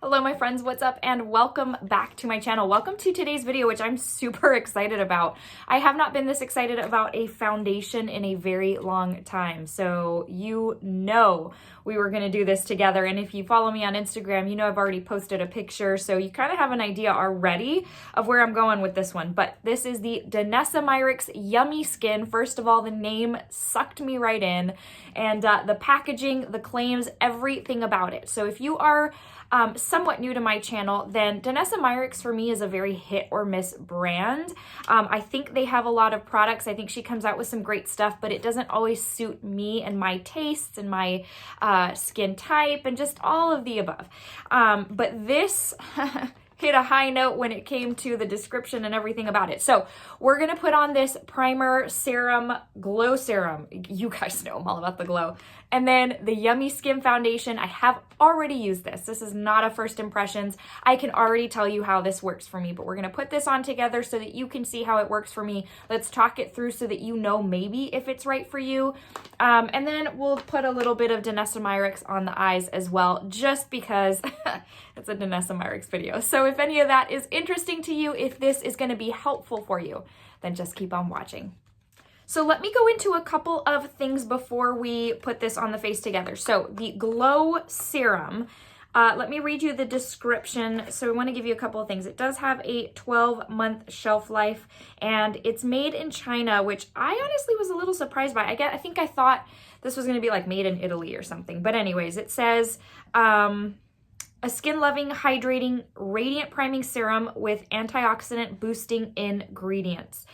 Hello my friends, what's up and welcome back to my channel. Welcome to today's video, which I'm super excited about. I have not been this excited about a foundation in a very long time. So you know we were gonna do this together, and if you follow me on Instagram, you know I've already posted a picture, so you kind of have an idea already of where I'm going with this one. But this is the Danessa Myricks Yummy Skin. First of all, the name sucked me right in, and the packaging, the claims, everything about it. So if you are somewhat new to my channel, then Danessa Myricks for me is a very hit or miss brand. I think they have a lot of products. I think she comes out with some great stuff, but it doesn't always suit me and my tastes and my skin type and just all of the above. But this hit a high note when it came to the description and everything about it. So we're gonna put on this primer, serum, glow serum. You guys know I'm all about the glow. And then the Yummy Skin Foundation. I have already used this. This is not a first impressions. I can already tell you how this works for me, but we're gonna put this on together so that you can see how it works for me. Let's talk it through so that you know maybe if it's right for you. And then we'll put a little bit of Danessa Myricks on the eyes as well, just because it's a Danessa Myricks video. So if any of that is interesting to you, if this is gonna be helpful for you, then just keep on watching. So let me go into a couple of things before we put this on the face together. So the Glow Serum, let me read you the description. So I want to give you a couple of things. It does have a 12-month shelf life, and it's made in China, which I honestly was a little surprised by. I think I thought this was going to be like made in Italy or something. But anyways, it says a skin-loving, hydrating, radiant priming serum with antioxidant boosting ingredients.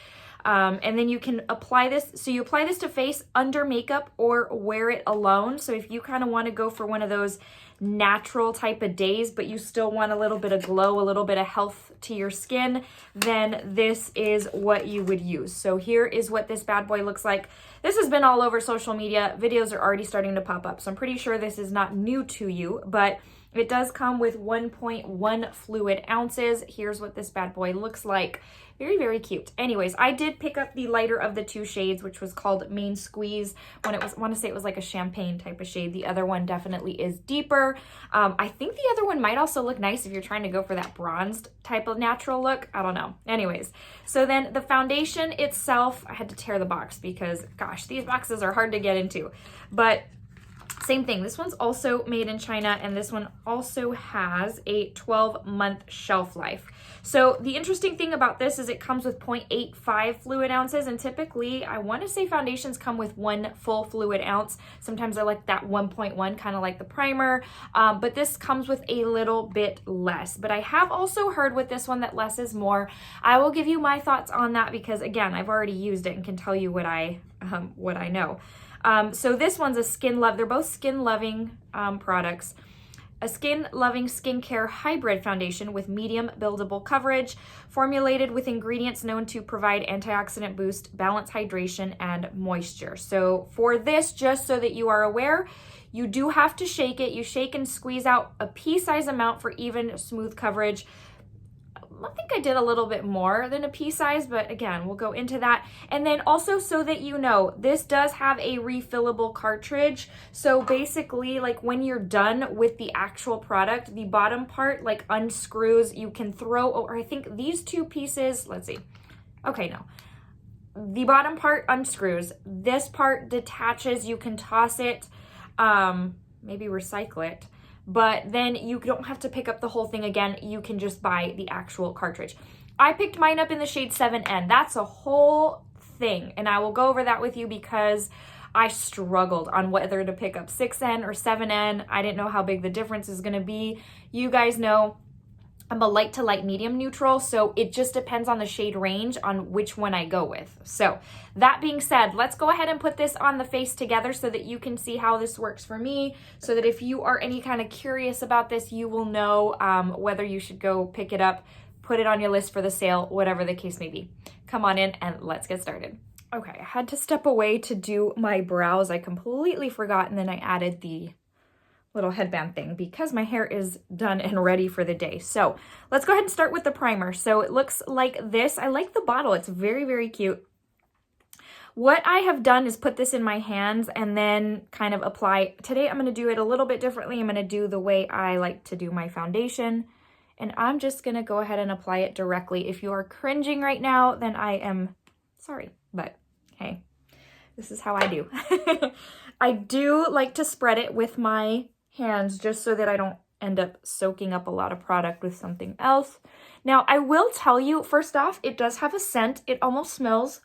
And then you can apply this. So you apply this to face under makeup or wear it alone. So if you kind of want to go for one of those natural type of days, but you still want a little bit of glow, a little bit of health to your skin, then this is what you would use. So here is what this bad boy looks like. This has been all over social media. Videos are already starting to pop up. So I'm pretty sure this is not new to you, but it does come with 1.1 fluid ounces. Here's what this bad boy looks like. Very, very cute. Anyways, I did pick up the lighter of the two shades, which was called Main Squeeze. When it was, I want to say it was like a champagne type of shade. The other one definitely is deeper. I think the other one might also look nice if you're trying to go for that bronzed type of natural look. I don't know. Anyways, so then the foundation itself, I had to tear the box because, gosh, these boxes are hard to get into. But same thing, this one's also made in China, and this one also has a 12-month shelf life. So the interesting thing about this is it comes with 0.85 fluid ounces, and typically I want to say foundations come with 1 full fluid ounce. Sometimes I like that 1.1, kind of like the primer, but this comes with a little bit less. But I have also heard with this one that less is more. I will give you my thoughts on that because, again, I've already used it and can tell you what I know. So this one's a skin love. They're both skin loving products. A skin loving skincare hybrid foundation with medium buildable coverage, formulated with ingredients known to provide antioxidant boost, balance hydration, and moisture. So for this, just so that you are aware, you do have to shake it. You shake and squeeze out a pea-size amount for even smooth coverage. I think I did a little bit more than a pea size, but again, we'll go into that. And then also, so that you know, this does have a refillable cartridge. So basically, like when you're done with the actual product, the bottom part like unscrews. You can throw, or I think these two pieces, let's see. Okay, no. The bottom part unscrews. This part detaches. You can toss it, maybe recycle it. But then you don't have to pick up the whole thing again. You can just buy the actual cartridge. I picked mine up in the shade 7N. That's a whole thing, and I will go over that with you because I struggled on whether to pick up 6N or 7N. I didn't know how big the difference is gonna be. You guys know I'm a light to light medium neutral, so it just depends on the shade range on which one I go with. So that being said, let's go ahead and put this on the face together so that you can see how this works for me, so that if you are any kind of curious about this, you will know whether you should go pick it up, put it on your list for the sale, whatever the case may be. Come on in and let's get started. Okay, I had to step away to do my brows. I completely forgot, and then I added the little headband thing because my hair is done and ready for the day. So let's go ahead and start with the primer. So it looks like this. I like the bottle. It's very, very cute. What I have done is put this in my hands and then kind of apply. Today I'm going to do it a little bit differently. I'm going to do the way I like to do my foundation. And I'm just going to go ahead and apply it directly. If you are cringing right now, then I am sorry. But hey, this is how I do. I do like to spread it with my hands just so that I don't end up soaking up a lot of product with something else. Now, I will tell you, first off, it does have a scent. It almost smells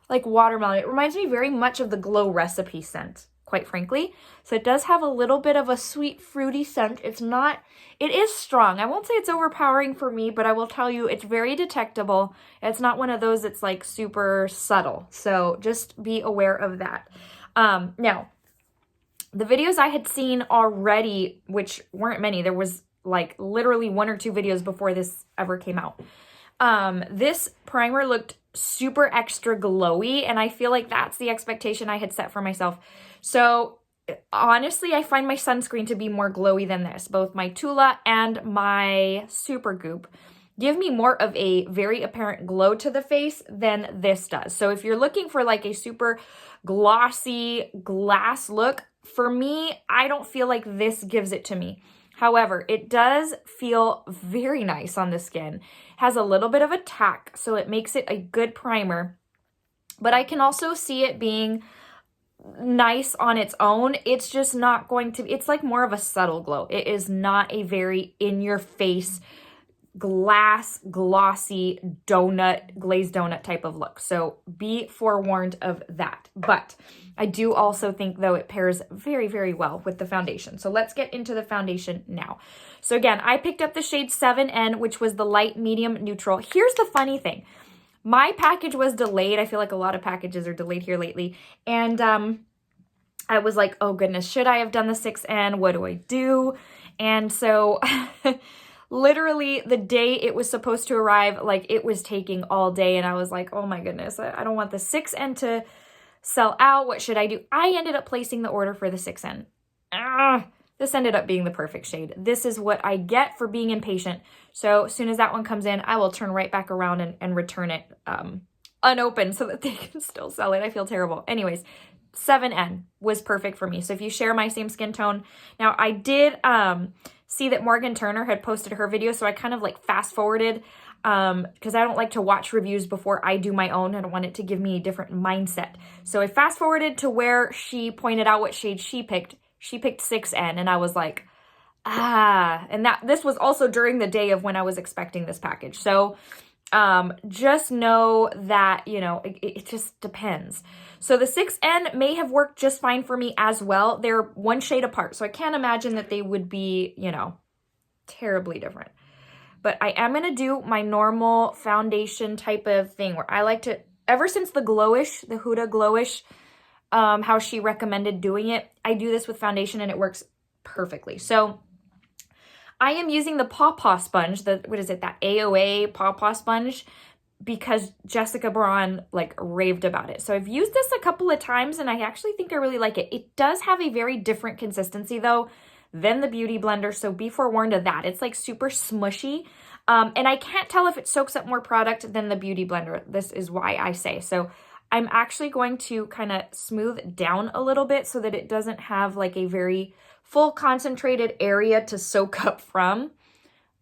like watermelon. It reminds me very much of the Glow recipe scent, quite frankly. So it does have a little bit of a sweet, fruity scent. It is strong. I won't say it's overpowering for me, but I will tell you it's very detectable. It's not one of those that's like super subtle. So just be aware of that. Now, the videos I had seen already, which weren't many, there was like literally 1 or 2 videos before this ever came out. This primer looked super extra glowy, and I feel like that's the expectation I had set for myself. So honestly, I find my sunscreen to be more glowy than this. Both my Tula and my Supergoop give me more of a very apparent glow to the face than this does. So if you're looking for like a super glossy glass look, for me, I don't feel like this gives it to me. However, it does feel very nice on the skin. Has a little bit of a tack, so it makes it a good primer. But I can also see it being nice on its own. It's just not going to, it's like more of a subtle glow. It is not a very in-your-face, glass, glossy glazed donut type of look. So be forewarned of that. But I do also think, though, it pairs very, very well with the foundation. So let's get into the foundation now. So again, I picked up the shade 7N, which was the light, medium, neutral. Here's the funny thing. My package was delayed. I feel like a lot of packages are delayed here lately. And I was like, oh goodness, should I have done the 6N? What do I do? And so literally the day it was supposed to arrive, like it was taking all day. And I was like, oh my goodness, I don't want the 6N to sell out. What should I do? I ended up placing the order for the 6N. This ended up being the perfect shade. This is what I get for being impatient. So as soon as that one comes in, I will turn right back around and return it unopened so that they can still sell it. I feel terrible. Anyways, 7N was perfect for me. So if you share my same skin tone. Now I did see that Morgan Turner had posted her video, so I kind of like fast forwarded because I don't like to watch reviews before I do my own. I don't want it to give me a different mindset. So I fast forwarded to where she pointed out what shade she picked. She picked 6N, and I was like, and this was also during the day of when I was expecting this package. So just know that, you know, it just depends. So the 6N may have worked just fine for me as well. They're 1 shade apart, so I can't imagine that they would be, you know, terribly different. But I am going to do my normal foundation type of thing where I like to, ever since the Glowish, the Huda Glowish, how she recommended doing it, I do this with foundation and it works perfectly. So I am using the Paw Paw sponge, that AOA Paw Paw sponge, because Jessica Braun like raved about it. So I've used this a couple of times and I actually think I really like it. It does have a very different consistency though than the Beauty Blender, so be forewarned of that. It's like super smushy, and I can't tell if it soaks up more product than the Beauty Blender. This is why I say. So I'm actually going to kind of smooth down a little bit so that it doesn't have like a very full concentrated area to soak up from.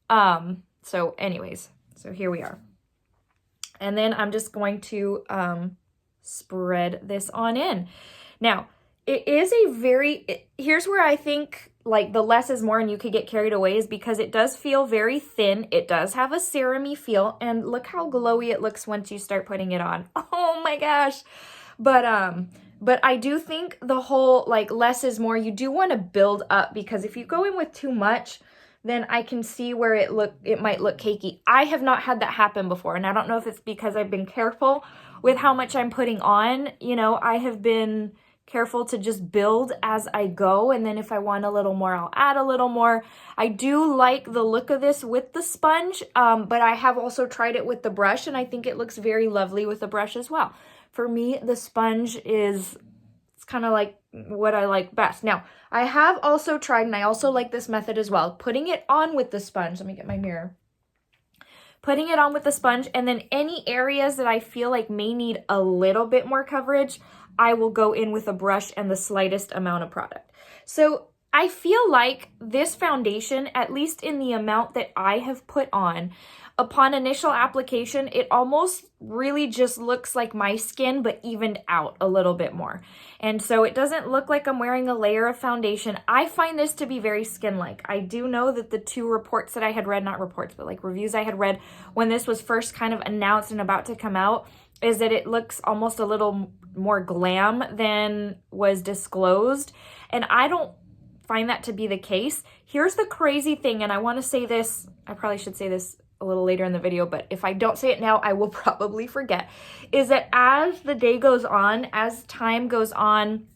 So anyways, so here we are. And then I'm just going to spread this on in. Now, it is here's where I think like the less is more and you could get carried away, is because it does feel very thin. It does have a serum-y feel, and look how glowy it looks once you start putting it on. Oh my gosh. But I do think the whole like less is more, you do want to build up, because if you go in with too much, then I can see where it might look cakey. I have not had that happen before, and I don't know if it's because I've been careful with how much I'm putting on. You know, I have been careful to just build as I go, and then if I want a little more, I'll add a little more. I do like the look of this with the sponge, but I have also tried it with the brush, and I think it looks very lovely with the brush as well. For me, the sponge it's kind of like what I like best. Now, I have also tried, and I also like this method as well, putting it on with the sponge. Let me get my mirror. putting it on with the sponge, and then any areas that I feel like may need a little bit more coverage, I will go in with a brush and the slightest amount of product. So I feel like this foundation, at least in the amount that I have put on, upon initial application, it almost really just looks like my skin, but evened out a little bit more. And so it doesn't look like I'm wearing a layer of foundation. I find this to be very skin-like. I do know that the two reports that I had read, not reports, but like reviews I had read when this was first kind of announced and about to come out, is that it looks almost a little more glam than was disclosed. And I don't find that to be the case. Here's the crazy thing, and I want to say this, I probably should say this a little later in the video, but if I don't say it now, I will probably forget, is that as the day goes on, as time goes on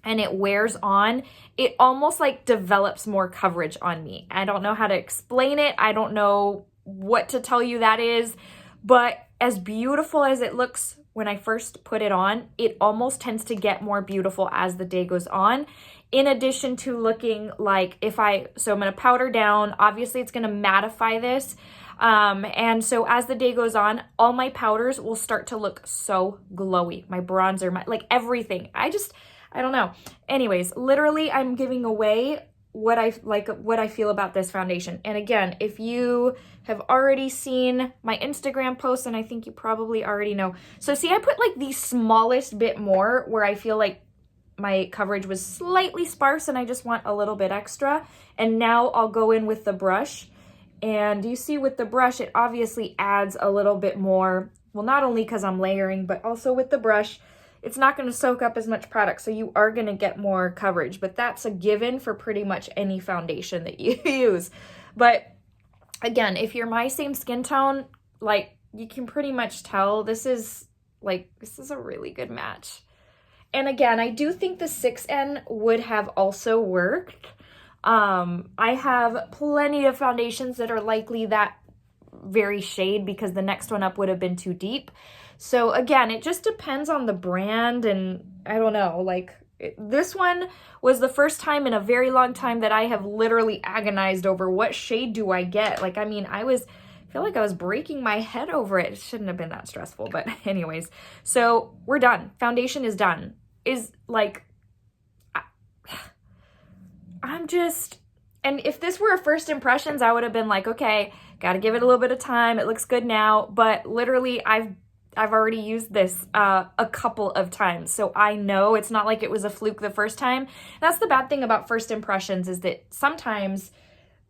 and it wears on, it almost like develops more coverage on me. I don't know how to explain it. I don't know what to tell you that is, but as beautiful as it looks when I first put it on, it almost tends to get more beautiful as the day goes on. In addition to looking like so I'm going to powder down. Obviously, it's going to mattify this. And so as the day goes on, all my powders will start to look so glowy. My bronzer, like everything. I don't know. Anyways, literally, I'm giving away what I feel about this foundation. And again, if you have already seen my Instagram posts, and I think you probably already know. So see, I put like the smallest bit more where I feel like my coverage was slightly sparse and I just want a little bit extra. And now I'll go in with the brush. And you see with the brush, it obviously adds a little bit more. Well, not only because I'm layering, but also with the brush, it's not going to soak up as much product. So you are going to get more coverage, but that's a given for pretty much any foundation that you use. But again, if you're my same skin tone, like you can pretty much tell this is a really good match. And again, I do think the 6N would have also worked. I have plenty of foundations that are likely that very shade because the next one up would have been too deep. So again, it just depends on the brand, and I don't know, this one was the first time in a very long time that I have literally agonized over what shade do I get. I feel like I was breaking my head over it. It shouldn't have been that stressful, but anyways. So we're done. Foundation is done. And if this were a first impressions, I would have been like, okay, got to give it a little bit of time. It looks good now. But literally, I've already used this a couple of times. So I know it's not like it was a fluke the first time. That's the bad thing about first impressions, is that sometimes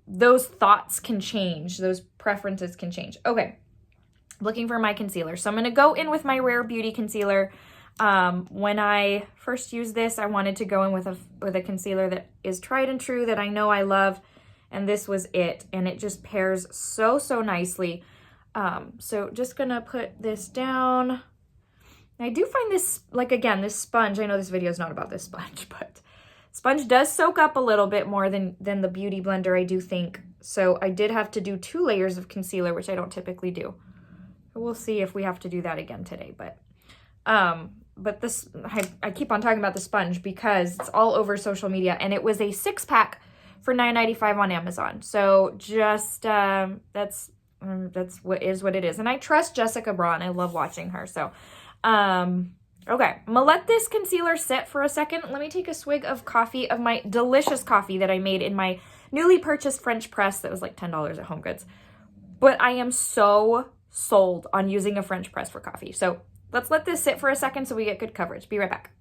those thoughts can change. Those preferences can change. Okay, looking for my concealer. So I'm going to go in with my Rare Beauty concealer. When I first used this, I wanted to go in with a concealer that is tried and true, that I know I love, and this was it. And it just pairs so nicely. So just gonna put this down. I do find this, again, this sponge, I know this video is not about this sponge, but sponge does soak up a little bit more than the Beauty Blender, I do think. So I did have to do 2 layers of concealer, which I don't typically do. We'll see if we have to do that again today, but this, I keep on talking about the sponge because it's all over social media, and it was a 6-pack for $9.95 on Amazon. So just, that's what it is. And I trust Jessica Braun. I love watching her. So, okay, I'm gonna let this concealer sit for a second. Let me take a swig of coffee, of my delicious coffee that I made in my newly purchased French press that was like $10 at HomeGoods. But I am so sold on using a French press for coffee. So let's let this sit for a second so we get good coverage. Be right back.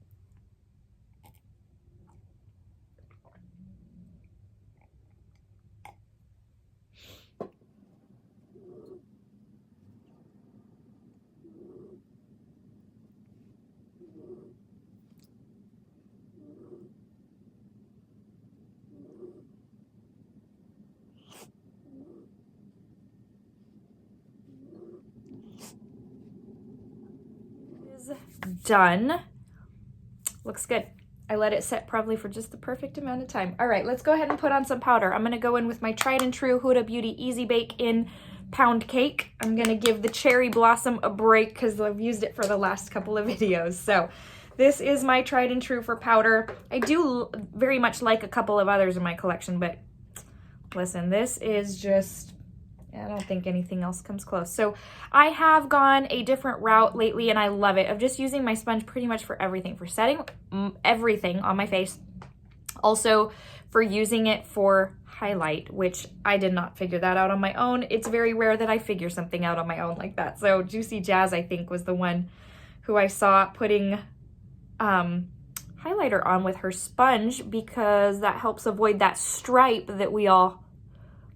Done. Looks good. I let it sit probably for just the perfect amount of time. All right, let's go ahead and put on some powder. I'm going to go in with my tried and true Huda Beauty Easy Bake in Pound Cake. I'm going to give the Cherry Blossom a break because I've used it for the last couple of videos. So this is my tried and true for powder. I do very much like a couple of others in my collection, but listen, this is just, I don't think anything else comes close. So I have gone a different route lately, and I love it, of just using my sponge pretty much for everything, for setting everything on my face. Also for using it for highlight, which I did not figure that out on my own. It's very rare that I figure something out on my own like that. So Juicy Jazz, I think, was the one who I saw putting highlighter on with her sponge, because that helps avoid that stripe that we all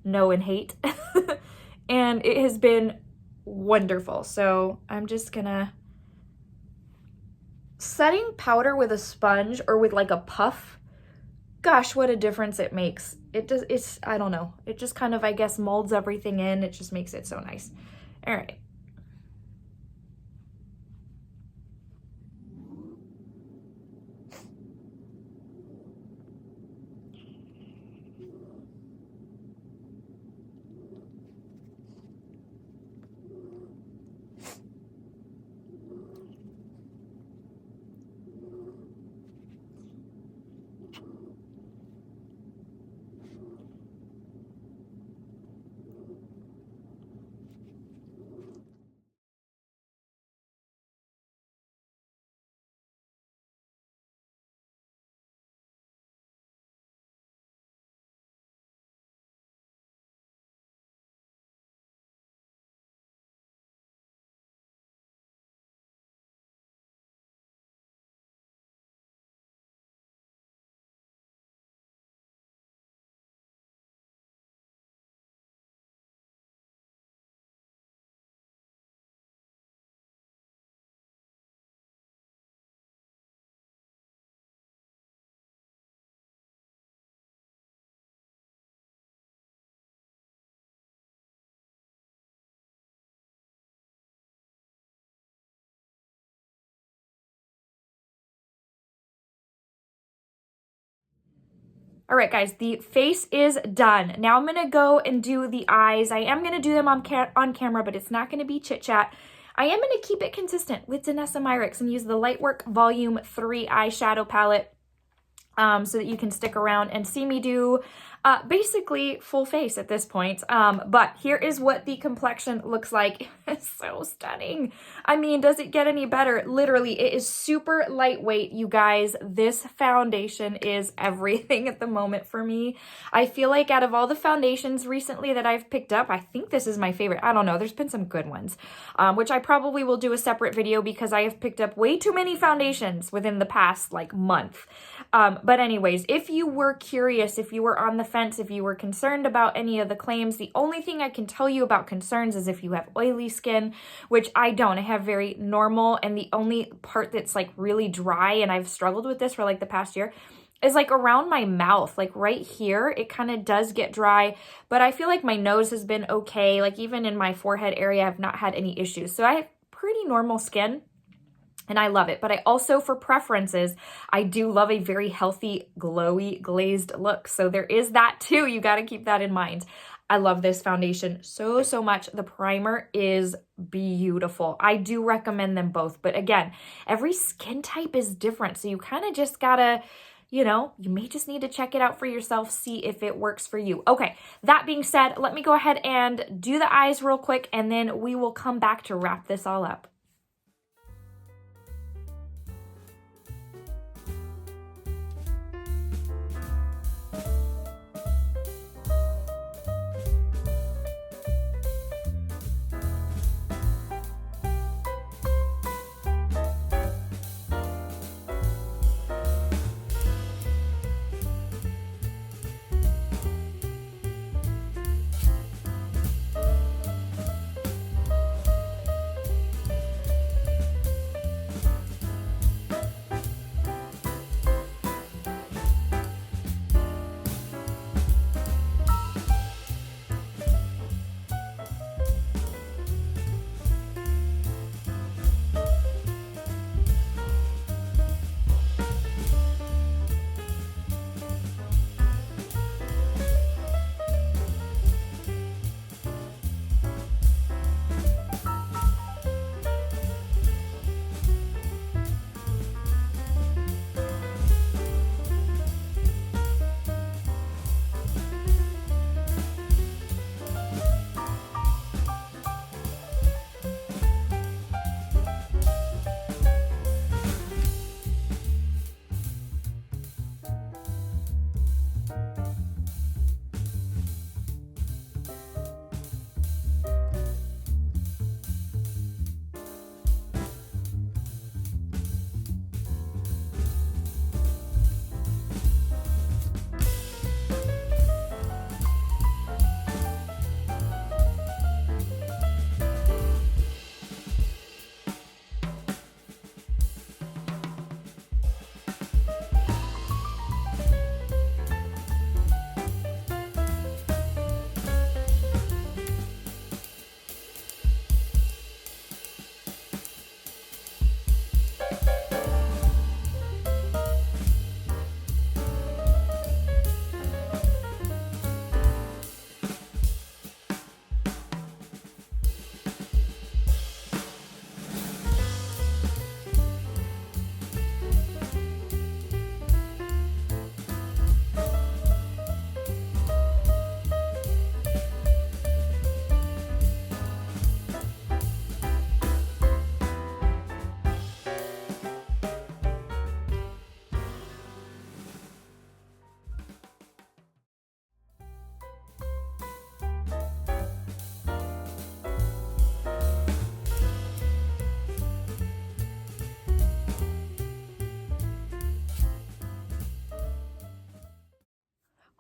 know and hate. And it has been wonderful. So I'm just gonna, setting powder with a sponge or with like a puff, gosh, what a difference it makes. It's, I don't know, it just kind of, I guess, molds everything in. It just makes it so nice. All right. All right, guys, the face is done. Now I'm gonna go and do the eyes. I am gonna do them on camera, but it's not gonna be chit chat. I am gonna keep it consistent with Danessa Myricks and use the Lightwork Volume 3 eyeshadow palette, so that you can stick around and see me do basically full face at this point. But here is what the complexion looks like. It's so stunning. I mean, does it get any better? Literally, it is super lightweight, you guys. This foundation is everything at the moment for me. I feel like out of all the foundations recently that I've picked up, I think this is my favorite. I don't know. There's been some good ones, which I probably will do a separate video because I have picked up way too many foundations within the past like month. But anyways, if you were curious, if you were on the fence, if you were concerned about any of the claims, the only thing I can tell you about concerns is if you have oily skin, which I don't. I have very normal, and the only part that's like really dry, and I've struggled with this for like the past year, is like around my mouth, like right here. It kind of does get dry, but I feel like my nose has been okay. Like even in my forehead area, I've not had any issues. So I have pretty normal skin. And I love it. But I also, for preferences, I do love a very healthy, glowy, glazed look. So there is that too. You got to keep that in mind. I love this foundation so, so much. The primer is beautiful. I do recommend them both. But again, every skin type is different. So you kind of just got to, you know, you may just need to check it out for yourself, see if it works for you. Okay, that being said, let me go ahead and do the eyes real quick, and then we will come back to wrap this all up.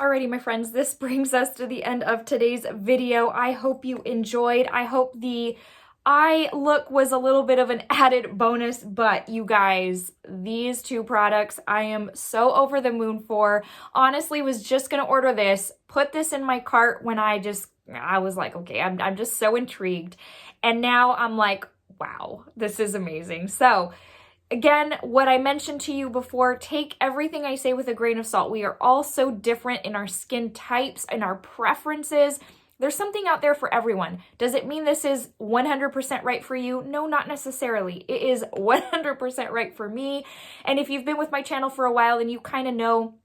Alrighty, my friends, this brings us to the end of today's video. I hope you enjoyed. I hope the eye look was a little bit of an added bonus, but you guys, these two products I am so over the moon for. Honestly, was just gonna order this, put this in my cart when I was like, okay, I'm just so intrigued. And now I'm like, wow, this is amazing. So again, what I mentioned to you before, take everything I say with a grain of salt. We are all so different in our skin types and our preferences. There's something out there for everyone. Does it mean this is 100% right for you? No, not necessarily. It is 100% right for me. And if you've been with my channel for a while, then you kind of know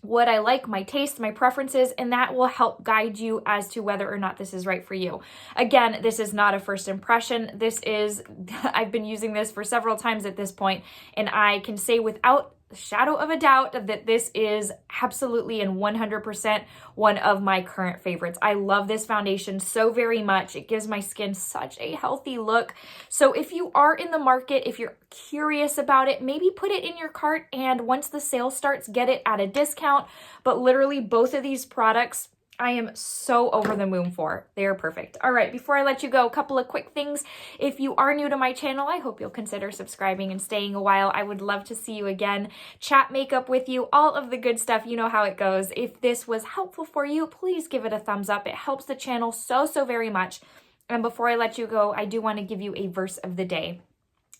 what I like, my taste, my preferences, and that will help guide you as to whether or not this is right for you. Again, this is not a first impression. This is, I've been using this for several times at this point, and I can say without a shadow of a doubt that this is absolutely and 100% one of my current favorites. I love this foundation so very much. It gives my skin such a healthy look. So if you are in the market, if you're curious about it, maybe put it in your cart, and once the sale starts, get it at a discount. But literally both of these products I am so over the moon for. They are perfect. All right, before I let you go, a couple of quick things. If you are new to my channel, I hope you'll consider subscribing and staying a while. I would love to see you again, chat makeup with you, all of the good stuff. You know how it goes. If this was helpful for you, please give it a thumbs up. It helps the channel so very much. And before I let you go, I do want to give you a verse of the day.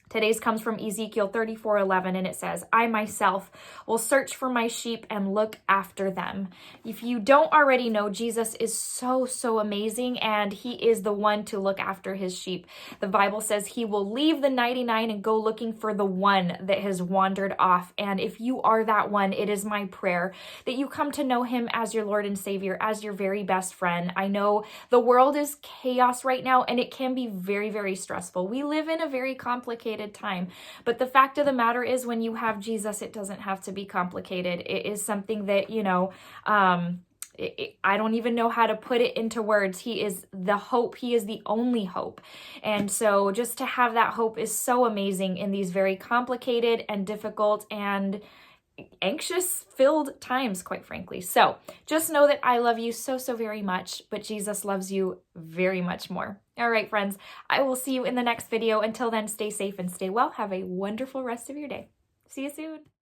Today's comes from Ezekiel 34:11, and it says, I myself will search for my sheep and look after them. If you don't already know, Jesus is so amazing, and he is the one to look after his sheep. The Bible says he will leave the 99 and go looking for the one that has wandered off. And if you are that one, it is my prayer that you come to know him as your Lord and Savior, as your very best friend. I know the world is chaos right now, and it can be very stressful. We live in a very complicated time. But the fact of the matter is, when you have Jesus, it doesn't have to be complicated. It is something that, you know, I don't even know how to put it into words. He is the hope. He is the only hope. And so just to have that hope is so amazing in these very complicated and difficult and anxious-filled times, quite frankly. So just know that I love you so very much, but Jesus loves you very much more. All right, friends, I will see you in the next video. Until then, stay safe and stay well. Have a wonderful rest of your day. See you soon.